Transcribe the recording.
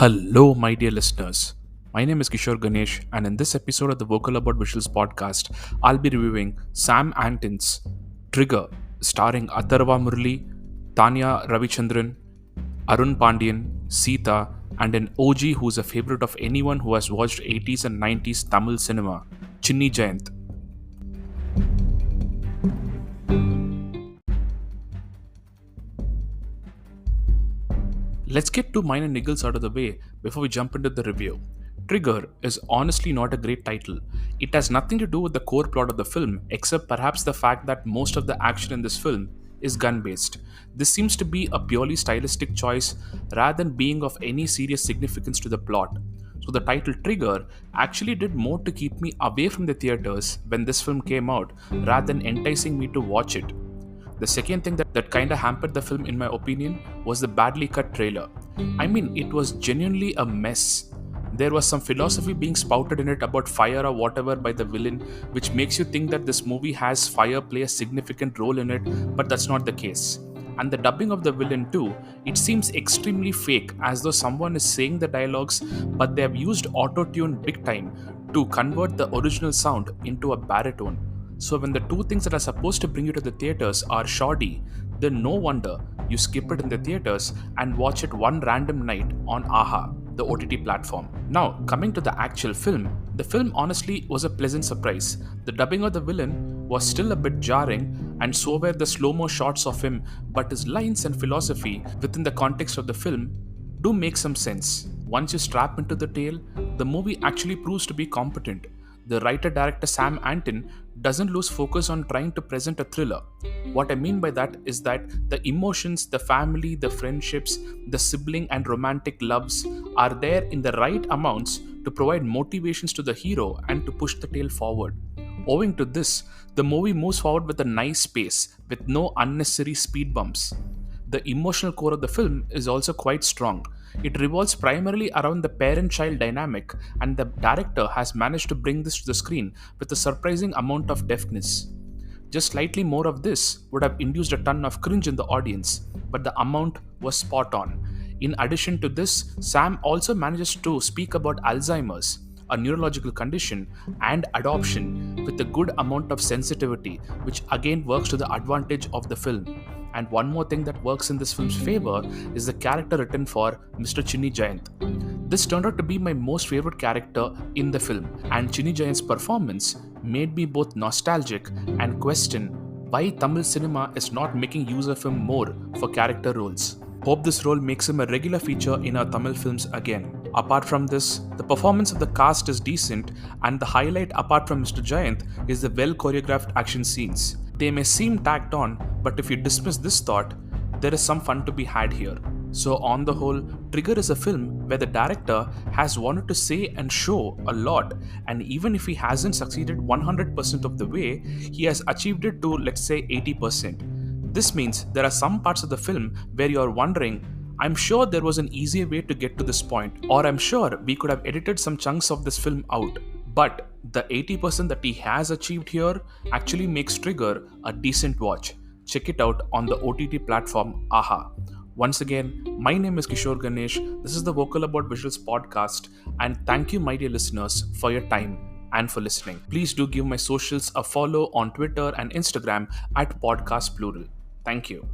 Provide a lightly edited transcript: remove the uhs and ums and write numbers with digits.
Hello, my dear listeners. My name is Kishore Ganesh, and in this episode of the Vocal About Visuals podcast, I'll be reviewing Sam Anton's Trigger, starring Atharvaa Murali, Tanya Ravichandran, Arunpandian, Sita, and an OG who's a favorite of anyone who has watched 80s and 90s Tamil cinema, Chinni Jayanth. Let's get two minor niggles out of the way before we jump into the review. Trigger is honestly not a great title. It has nothing to do with the core plot of the film, except perhaps the fact that most of the action in this film is gun based. This seems to be a purely stylistic choice rather than being of any serious significance to the plot. So, the title Trigger actually did more to keep me away from the theaters when this film came out rather than enticing me to watch it. The second thing that kinda hampered the film, in my opinion, was the badly cut trailer. I mean, it was genuinely a mess. There was some philosophy being spouted in it about fire or whatever by the villain, which makes you think that this movie has fire play a significant role in it, but that's not the case. And the dubbing of the villain too, it seems extremely fake, as though someone is saying the dialogues, but they have used auto-tune big time to convert the original sound into a baritone. So when the two things that are supposed to bring you to the theaters are shoddy, then no wonder you skip it in the theaters and watch it one random night on AHA, the OTT platform. Now, coming to the actual film, the film honestly was a pleasant surprise. The dubbing of the villain was still a bit jarring, and so were the slow-mo shots of him, but his lines and philosophy within the context of the film do make some sense. Once you strap into the tale, the movie actually proves to be competent. The writer-director Sam Anton doesn't lose focus on trying to present a thriller. What I mean by that is that the emotions, the family, the friendships, the sibling and romantic loves are there in the right amounts to provide motivations to the hero and to push the tale forward. Owing to this, the movie moves forward with a nice pace, with no unnecessary speed bumps. The emotional core of the film is also quite strong. It revolves primarily around the parent child dynamic, and the director has managed to bring this to the screen with a surprising amount of deftness. Just slightly more of this would have induced a ton of cringe in the audience, but the amount was spot on. In addition to this, Sam also manages to speak about Alzheimer's, a neurological condition, and adoption with a good amount of sensitivity, which again works to the advantage of the film. And one more thing that works in this film's favor is the character written for Mr. Chinni Jayanth. This turned out to be my most favorite character in the film, and Chinni Jayanth's performance made me both nostalgic and question why Tamil cinema is not making use of him more for character roles. Hope this role makes him a regular feature in our Tamil films again. Apart from this, the performance of the cast is decent, and the highlight apart from Mr. Jayanth is the well choreographed action scenes. They may seem tacked on, but if you dismiss this thought, there is some fun to be had here. So on the whole, Trigger is a film where the director has wanted to say and show a lot, and even if he hasn't succeeded 100% of the way, he has achieved it to, let's say, 80%. This means there are some parts of the film where you are wondering, I'm sure there was an easier way to get to this point, or I'm sure we could have edited some chunks of this film out. But the 80% that he has achieved here actually makes Trigger a decent watch. Check it out on the OTT platform AHA. Once again, my name is Kishore Ganesh. This is the Vocal About Visuals podcast, and thank you, my dear listeners, for your time and for listening. Please do give my socials a follow on Twitter and Instagram at Podcast Plural. Thank you.